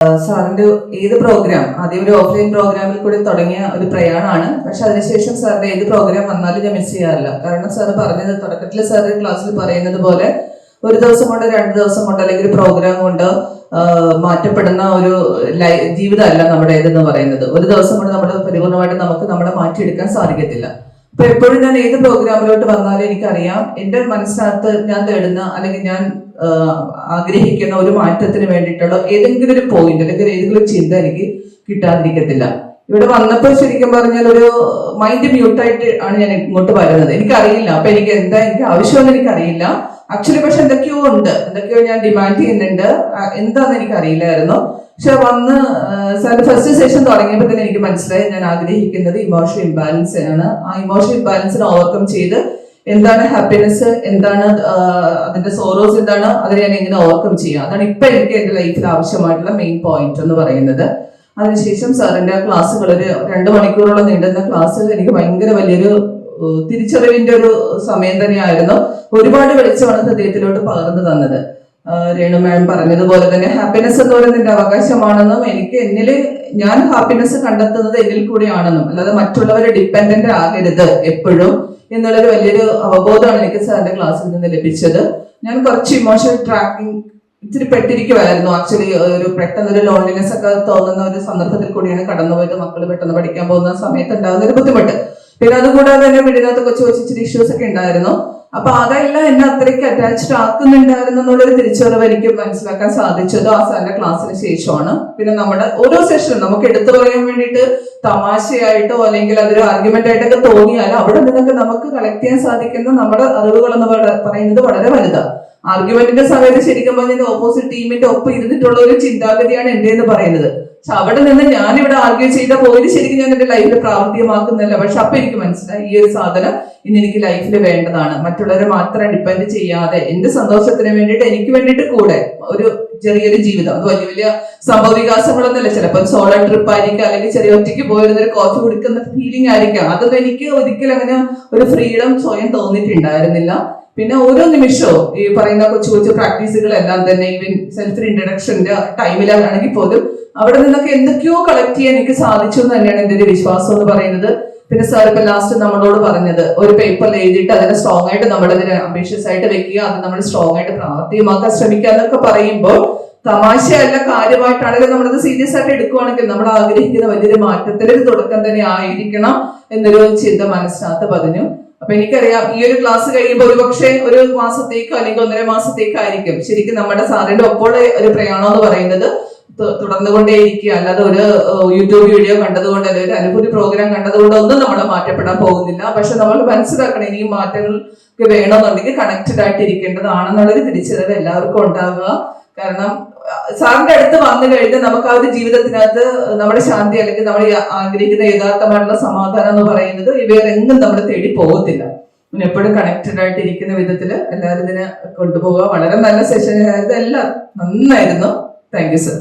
സാറിന്റെ ഏത് പ്രോഗ്രാം ആദ്യം ഒരു ഓഫ്ലൈൻ പ്രോഗ്രാമിൽ കൂടി തുടങ്ങിയ ഒരു പ്രയാണമാണ്. പക്ഷെ അതിനുശേഷം സാറിന്റെ ഏത് പ്രോഗ്രാം വന്നാലും ഞാൻ മിസ് ചെയ്യാറില്ല. കാരണം സാറ് പറഞ്ഞത് തുടക്കത്തിൽ സാറ് ക്ലാസ്സിൽ പറയുന്നത് പോലെ ഒരു ദിവസം കൊണ്ട് 2 ദിവസം കൊണ്ട് അല്ലെങ്കിൽ ഒരു പ്രോഗ്രാം കൊണ്ട് മാറ്റപ്പെടുന്ന ഒരു ജീവിതമല്ല നമ്മുടെ ഇതെന്ന് പറയുന്നത്. ഒരു ദിവസം കൊണ്ട് നമ്മൾ പരിപൂർണമായിട്ട് നമുക്ക് നമ്മളെ മാറ്റിയെടുക്കാൻ സാധിക്കത്തില്ല. അപ്പൊ എപ്പോഴും ഞാൻ ഏത് പ്രോഗ്രാമിലോട്ട് വന്നാലും എനിക്കറിയാം എന്റെ മനസ്സിനകത്ത് ഞാൻ തേടുന്ന അല്ലെങ്കിൽ ഞാൻ ആഗ്രഹിക്കുന്ന ഒരു മാറ്റത്തിന് വേണ്ടിയിട്ടുള്ള ഏതെങ്കിലും ഒരു പോയിന്റ് അല്ലെങ്കിൽ ഏതെങ്കിലും ചിന്ത എനിക്ക് കിട്ടാതിരിക്കത്തില്ല. ഇവിടെ വന്നപ്പോൾ ശരിക്കും പറഞ്ഞാൽ ഒരു മൈൻഡ് മ്യൂട്ടായിട്ട് ആണ് ഞാൻ ഇങ്ങോട്ട് വരുന്നത്. എനിക്കറിയില്ല അപ്പൊ എനിക്ക് എനിക്ക് ആവശ്യമെന്ന് എനിക്കറിയില്ല ആക്ച്വലി. പക്ഷെ എന്തൊക്കെയോ ഞാൻ ഡിമാൻഡ് ചെയ്യുന്നുണ്ട്. എന്താന്ന് എനിക്ക് അറിയില്ലായിരുന്നു. പക്ഷെ വന്ന് സാറിന്റെ ഫസ്റ്റ് സെഷൻ തുടങ്ങിയപ്പോൾ തന്നെ എനിക്ക് മനസ്സിലായി ഞാൻ ആഗ്രഹിക്കുന്നത് ഇമോഷണൽ ഇംബാലൻസ് ആണ്. ആ ഇമോഷണൽ ഇംബാലൻസിനെ ഓവർകം ചെയ്ത് എന്താണ് ഹാപ്പിനെസ്, എന്താണ് അതിന്റെ സോറോസ്, എന്താണ് അതിനെ ഞാൻ എങ്ങനെ ഓവർകം ചെയ്യുക, അതാണ് ഇപ്പൊ എനിക്ക് എന്റെ ലൈഫിൽ ആവശ്യമായിട്ടുള്ള മെയിൻ പോയിന്റ് എന്ന് പറയുന്നത്. അതിനുശേഷം സാറിന്റെ ക്ലാസ്സുകൾ ഒരു 2 മണിക്കൂറോളം നീണ്ടുന്ന ക്ലാസ് എനിക്ക് ഭയങ്കര വലിയൊരു തിരിച്ചറിവിന്റെ ഒരു സമയം തന്നെയായിരുന്നു. ഒരുപാട് വെളിച്ചമാണ് ഹൃദയത്തിലോട്ട് പകർന്നു തന്നത്. രേണു മാം പറഞ്ഞതുപോലെ തന്നെ ഹാപ്പിനെസ് എന്ന് പറയുന്നത് എന്റെ അവകാശമാണെന്നും ഞാൻ ഹാപ്പിനെസ് കണ്ടെത്തുന്നത് എന്നിൽ കൂടിയാണെന്നും അല്ലാതെ മറ്റുള്ളവരെ ഡിപ്പെൻഡന്റ് ആകരുത് എപ്പോഴും എന്നുള്ളൊരു വലിയൊരു അവബോധമാണ് എനിക്ക് സാറിന്റെ ക്ലാസ്സിൽ നിന്ന് ലഭിച്ചത്. ഞാൻ കുറച്ച് ഇമോഷണൽ ട്രാക്കിംഗ് ഇച്ചിരി പെട്ടിരിക്കുമായിരുന്നു. ആക്ച്വലി പെട്ടെന്നൊരു ലോൺലിനെസ് ഒക്കെ തോന്നുന്ന ഒരു സന്ദർഭത്തിൽ കൂടിയാണ് കടന്നുപോയത്. മക്കൾ പെട്ടെന്ന് പഠിക്കാൻ പോകുന്ന സമയത്ത് ഉണ്ടാകുന്ന ഒരു ബുദ്ധിമുട്ട്. പിന്നെ അതുകൂടാതെ തന്നെ വീടിനകത്ത് കൊച്ചു ഇച്ചിരി ഇഷ്യൂസ് ഒക്കെ ഉണ്ടായിരുന്നു. അപ്പൊ അതെല്ലാം എന്നെ അത്രയ്ക്ക് അറ്റാച്ച്ഡ് ആക്കുന്നുണ്ടായിരുന്നു എന്നുള്ളൊരു തിരിച്ചറിവ് എനിക്ക് മനസ്സിലാക്കാൻ സാധിച്ചത് ആ സാറിന്റെ ക്ലാസ്സിന് ശേഷമാണ്. പിന്നെ നമ്മുടെ ഓരോ സെഷനും നമുക്ക് എടുത്തു പറയാൻ വേണ്ടിയിട്ട് തമാശയായിട്ടോ അല്ലെങ്കിൽ അതൊരു ആർഗ്യുമെന്റ് ആയിട്ടൊക്കെ തോന്നിയാലും അവിടെ നിന്നൊക്കെ നമുക്ക് കളക്ട് ചെയ്യാൻ സാധിക്കുന്ന നമ്മുടെ അറിവുകൾ എന്ന് പറയുന്നത് വളരെ വലുതാണ്. ആർഗ്യുമെന്റിന്റെ സമയത്ത് ശരിക്കും പറഞ്ഞാൽ ഓപ്പോസിറ്റ് ടീമിന്റെ ഒപ്പം ഇരുന്നിട്ടുള്ള ഒരു ചിന്താഗതിയാണ് എന്റെ എന്ന് പറയുന്നത്. പക്ഷെ അവിടെ നിന്ന് ഞാനിവിടെ ആർഗ്യൂ ചെയ്ത പോയിന്റ് ശരിക്കും ഞാൻ എന്റെ ലൈഫിൽ പ്രാവർത്തികമാക്കുന്നില്ല. പക്ഷെ അപ്പൊ എനിക്ക് മനസ്സിലായി ഈ ഒരു സാധനം ഇനി എനിക്ക് ലൈഫിൽ വേണ്ടതാണ്. മറ്റുള്ളവരെ മാത്രം ഡിപ്പെൻഡ് ചെയ്യാതെ എന്റെ സന്തോഷത്തിന് വേണ്ടിയിട്ട് എനിക്ക് വേണ്ടിയിട്ട് കൂടെ ഒരു ചെറിയൊരു ജീവിതം, അത് വലിയ വലിയ സംഭവ വികാസങ്ങളൊന്നുമില്ല. ചിലപ്പോൾ സോളോ ട്രിപ്പ് ആയിരിക്കാം, അല്ലെങ്കിൽ ചെറിയ ഒറ്റയ്ക്ക് പോയിരുന്ന ഒരു കോഫി കുടിക്കുന്ന ഫീലിംഗ് ആയിരിക്കാം. അതൊന്നും എനിക്ക് ഒരിക്കലും അങ്ങനെ ഒരു ഫ്രീഡം സ്വയം തോന്നിയിട്ടുണ്ടായിരുന്നില്ല. പിന്നെ ഓരോ നിമിഷവും ഈ പറയുന്ന കൊച്ചു പ്രാക്ടീസുകളെല്ലാം തന്നെ ഈവൻ സെൽഫ് ഇൻട്രഡക്ഷന്റെ ടൈമിലാണെങ്കിൽ പോലും അവിടെ നിന്നൊക്കെ എന്തൊക്കെയോ കളക്ട് ചെയ്യാൻ എനിക്ക് സാധിച്ചു എന്ന് തന്നെയാണ് എന്റെ ഒരു വിശ്വാസം എന്ന് പറയുന്നത്. പിന്നെ സാർ ഇപ്പൊ ലാസ്റ്റ് നമ്മളോട് പറഞ്ഞത് ഒരു പേപ്പറിൽ എഴുതിയിട്ട് അതിനെ സ്ട്രോങ് ആയിട്ട് നമ്മളതിനെ അംബീഷ്യസ് ആയിട്ട് വെക്കുക, അത് നമ്മൾ സ്ട്രോങ് ആയിട്ട് പ്രാവർത്തികമാക്കാൻ ശ്രമിക്കുക എന്നൊക്കെ പറയുമ്പോൾ തമാശയല്ല, കാര്യമായിട്ടാണെങ്കിലും നമ്മളത് സീരിയസ് ആയിട്ട് എടുക്കുവാണെങ്കിൽ നമ്മൾ ആഗ്രഹിക്കുന്ന വലിയൊരു മാറ്റത്തിന്റെ ഒരു തുടക്കം തന്നെ ആയിരിക്കണം എന്നൊരു ചിന്ത മനസ്സിനകത്ത് പതിഞ്ഞു. അപ്പൊ എനിക്കറിയാം ഈ ഒരു ക്ലാസ് കഴിയുമ്പോൾ ഒരുപക്ഷെ ഒരു മാസത്തേക്കോ അല്ലെങ്കിൽ 1.5 മാസത്തേക്കായിരിക്കും ശരിക്കും നമ്മുടെ സാറിന്റെ ഒപ്പമുള്ള ഒരു പ്രയാണം എന്ന് പറയുന്നത് തുടർന്നുകൊണ്ടേയിരിക്കുക. അല്ലാതെ ഒരു യൂട്യൂബ് വീഡിയോ കണ്ടതുകൊണ്ട് അല്ലെങ്കിൽ ഒരു അനുഭൂതി പ്രോഗ്രാം കണ്ടതുകൊണ്ട് ഒന്നും നമ്മൾ മാറ്റപ്പെടാൻ പോകുന്നില്ല. പക്ഷെ നമ്മൾ മനസ്സിലാക്കണം ഇനിയും മാറ്റങ്ങൾക്ക് വേണമെന്നുണ്ടെങ്കിൽ കണക്റ്റഡ് ആയിട്ട് ഇരിക്കേണ്ടതാണെന്നുള്ളൊരു തിരിച്ചറിവ് എല്ലാവർക്കും ഉണ്ടാവുക. കാരണം സാറിന്റെ അടുത്ത് വന്നു കഴിഞ്ഞാൽ നമുക്ക് ആ ഒരു ജീവിതത്തിനകത്ത് നമ്മുടെ ശാന്തി അല്ലെങ്കിൽ നമ്മൾ ആഗ്രഹിക്കുന്ന യഥാർത്ഥമായിട്ടുള്ള സമാധാനം എന്ന് പറയുന്നത് ഇവരെങ്ങും നമ്മൾ തേടി പോകത്തില്ല. എപ്പോഴും കണക്റ്റഡ് ആയിട്ട് ഇരിക്കുന്ന വിധത്തിൽ എല്ലാവരും ഇതിനെ കൊണ്ടുപോകുക. വളരെ നല്ല സെഷൻ ആയിരുന്നു. എല്ലാം നന്നായിരുന്നു. Thank you sir.